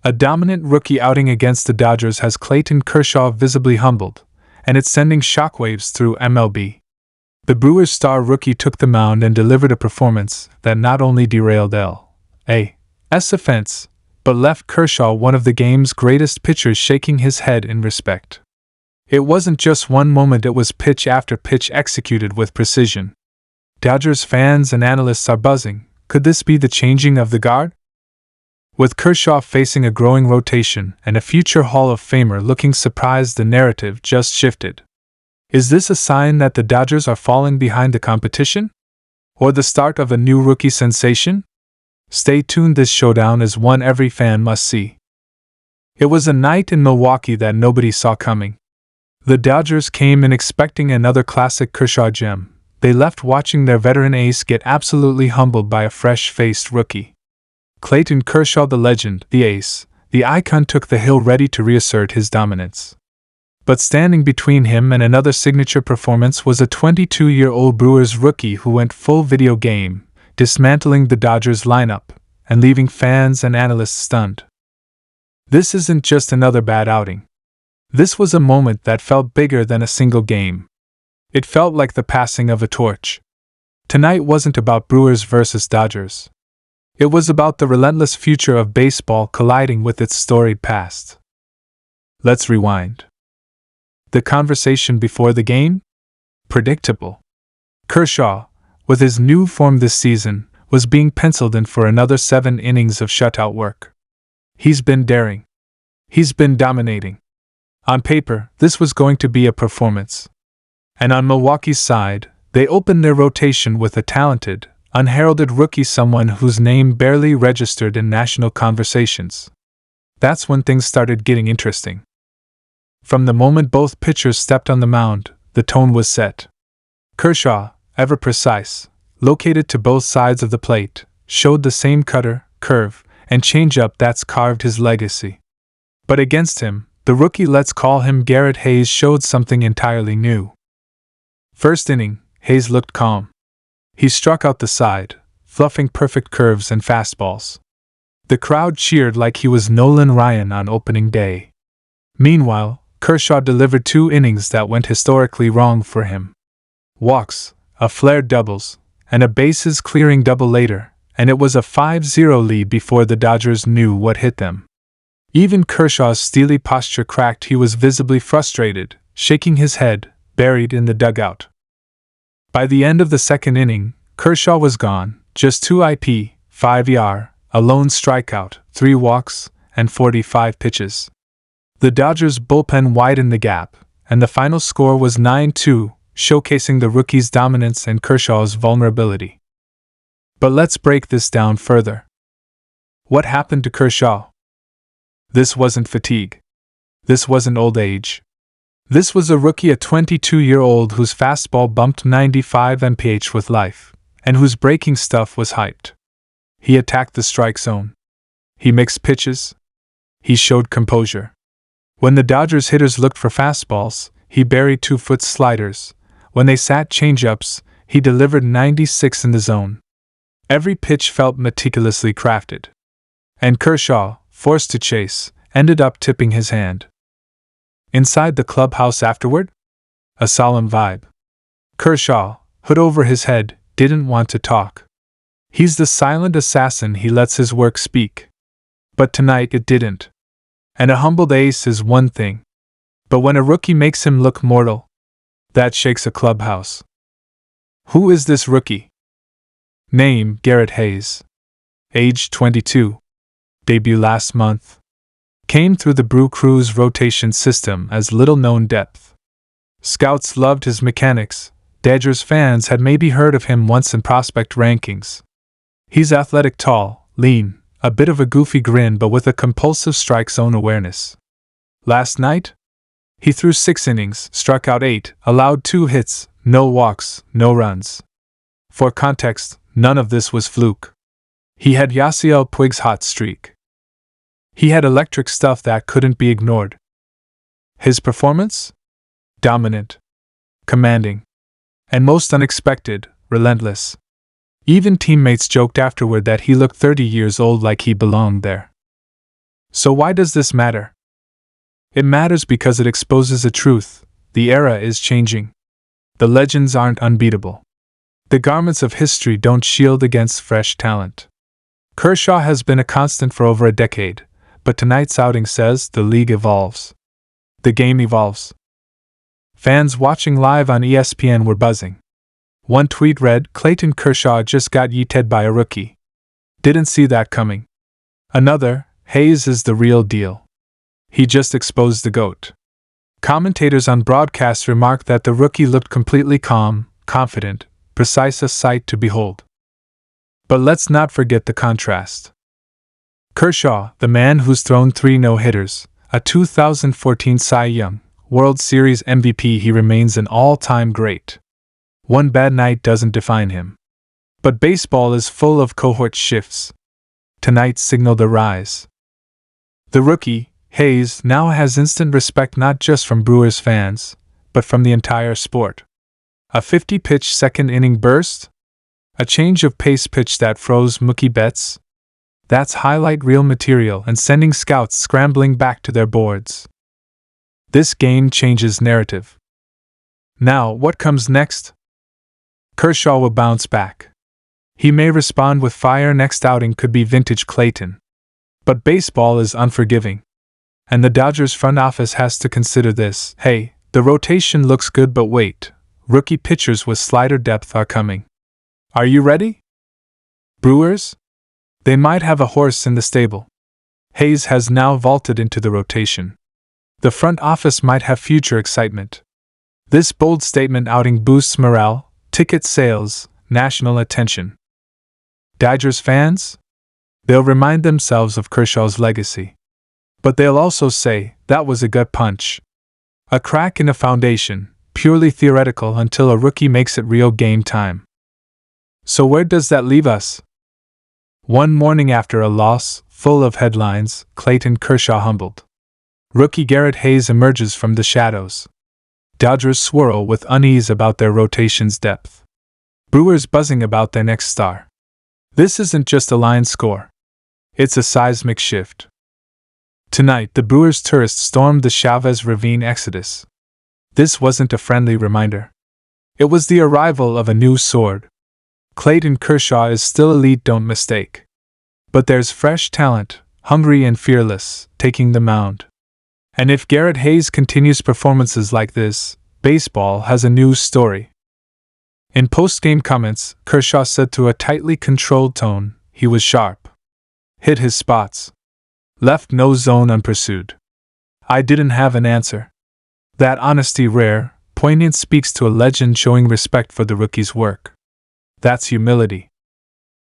A dominant rookie outing against the Dodgers has Clayton Kershaw visibly humbled, and it's sending shockwaves through MLB. The Brewers' star rookie took the mound and delivered a performance that not only derailed L.A.'s offense, but left Kershaw, one of the game's greatest pitchers, shaking his head in respect. It wasn't just one moment, it was pitch after pitch executed with precision. Dodgers fans and analysts are buzzing. Could this be the changing of the guard? With Kershaw facing a growing rotation and a future Hall of Famer looking surprised, the narrative just shifted. Is this a sign that the Dodgers are falling behind the competition? Or the start of a new rookie sensation? Stay tuned, this showdown is one every fan must see. It was a night in Milwaukee that nobody saw coming. The Dodgers came in expecting another classic Kershaw gem. They left watching their veteran ace get absolutely humbled by a fresh-faced rookie. Clayton Kershaw, the legend, the ace, the icon, took the hill ready to reassert his dominance. But standing between him and another signature performance was a 22-year-old Brewers rookie who went full video game, dismantling the Dodgers lineup and leaving fans and analysts stunned. This isn't just another bad outing. This was a moment that felt bigger than a single game. It felt like the passing of a torch. Tonight wasn't about Brewers versus Dodgers. It was about the relentless future of baseball colliding with its storied past. Let's rewind. The conversation before the game? Predictable. Kershaw, with his new form this season, was being penciled in for another 7 innings of shutout work. He's been daring. He's been dominating. On paper, this was going to be a performance. And on Milwaukee's side, they opened their rotation with a talented, unheralded rookie, someone whose name barely registered in national conversations. That's when things started getting interesting. From the moment both pitchers stepped on the mound, the tone was set. Kershaw, ever precise, located to both sides of the plate, showed the same cutter, curve, and changeup that's carved his legacy. But against him, the rookie, let's call him Garrett Hayes, showed something entirely new. First inning, Hayes looked calm. He struck out the side, fluffing perfect curves and fastballs. The crowd cheered like he was Nolan Ryan on opening day. Meanwhile, Kershaw delivered 2 innings that went historically wrong for him. Walks, a flared doubles, and a bases-clearing double later, and it was a 5-0 lead before the Dodgers knew what hit them. Even Kershaw's steely posture cracked. He was visibly frustrated, shaking his head, buried in the dugout. By the end of the second inning, Kershaw was gone, just 2 IP, 5 ER, a lone strikeout, 3 walks, and 45 pitches. The Dodgers' bullpen widened the gap, and the final score was 9-2, showcasing the rookie's dominance and Kershaw's vulnerability. But let's break this down further. What happened to Kershaw? This wasn't fatigue. This wasn't old age. This was a rookie, a 22-year-old whose fastball bumped 95 mph with life, and whose breaking stuff was hyped. He attacked the strike zone. He mixed pitches. He showed composure. When the Dodgers hitters looked for fastballs, he buried 2-foot sliders. When they sat changeups, he delivered 96 in the zone. Every pitch felt meticulously crafted. And Kershaw, forced to chase, ended up tipping his hand. Inside the clubhouse afterward? A solemn vibe. Kershaw, hood over his head, didn't want to talk. He's the silent assassin, he lets his work speak. But tonight it didn't. And a humbled ace is one thing. But when a rookie makes him look mortal, that shakes a clubhouse. Who is this rookie? Name: Garrett Hayes. Age 22. Debut last month. Came through the Brew Crew's rotation system as little-known depth. Scouts loved his mechanics. Dodgers fans had maybe heard of him once in prospect rankings. He's athletic, tall, lean, a bit of a goofy grin, but with a compulsive strike zone awareness. Last night? He threw 6 innings, struck out 8, allowed 2 hits, no walks, no runs. For context, none of this was fluke. He had Yasiel Puig's hot streak. He had electric stuff that couldn't be ignored. His performance? Dominant. Commanding. And most unexpected, relentless. Even teammates joked afterward that he looked 30 years old, like he belonged there. So why does this matter? It matters because it exposes a truth: the era is changing. The legends aren't unbeatable. The garments of history don't shield against fresh talent. Kershaw has been a constant for over a decade, but tonight's outing says the league evolves. The game evolves. Fans watching live on ESPN were buzzing. One tweet read, "Clayton Kershaw just got yeeted by a rookie. Didn't see that coming." Another, "Hayes is the real deal. He just exposed the GOAT." Commentators on broadcast remarked that the rookie looked completely calm, confident, precise, a sight to behold. But let's not forget the contrast. Kershaw, the man who's thrown 3 no-hitters, a 2014 Cy Young, World Series MVP, he remains an all-time great. One bad night doesn't define him. But baseball is full of cohort shifts. Tonight signaled a rise. The rookie, Hayes, now has instant respect not just from Brewers fans, but from the entire sport. A 50-pitch second-inning burst? A change of pace pitch that froze Mookie Betts? That's highlight reel material and sending scouts scrambling back to their boards. This game changes narrative. Now, what comes next? Kershaw will bounce back. He may respond with fire. Next outing could be vintage Clayton. But baseball is unforgiving. And the Dodgers front office has to consider this. Hey, the rotation looks good, but wait. Rookie pitchers with slider depth are coming. Are you ready? Brewers? They might have a horse in the stable. Hayes has now vaulted into the rotation. The front office might have future excitement. This bold statement outing boosts morale, ticket sales, national attention. Dodgers fans? They'll remind themselves of Kershaw's legacy. But they'll also say, that was a gut punch. A crack in a foundation, purely theoretical until a rookie makes it real game time. So where does that leave us? One morning after a loss, full of headlines, Clayton Kershaw humbled. Rookie Garrett Hayes emerges from the shadows. Dodgers swirl with unease about their rotation's depth. Brewers buzzing about their next star. This isn't just a line score. It's a seismic shift. Tonight, the Brewers tourists stormed the Chavez Ravine exodus. This wasn't a friendly reminder. It was the arrival of a new sword. Clayton Kershaw is still elite, don't mistake. But there's fresh talent, hungry and fearless, taking the mound. And if Garrett Hayes continues performances like this, baseball has a new story. In post-game comments, Kershaw said through a tightly controlled tone, he was sharp. Hit his spots. Left no zone unpursued. I didn't have an answer. That honesty, rare, poignant, speaks to a legend showing respect for the rookie's work. That's humility.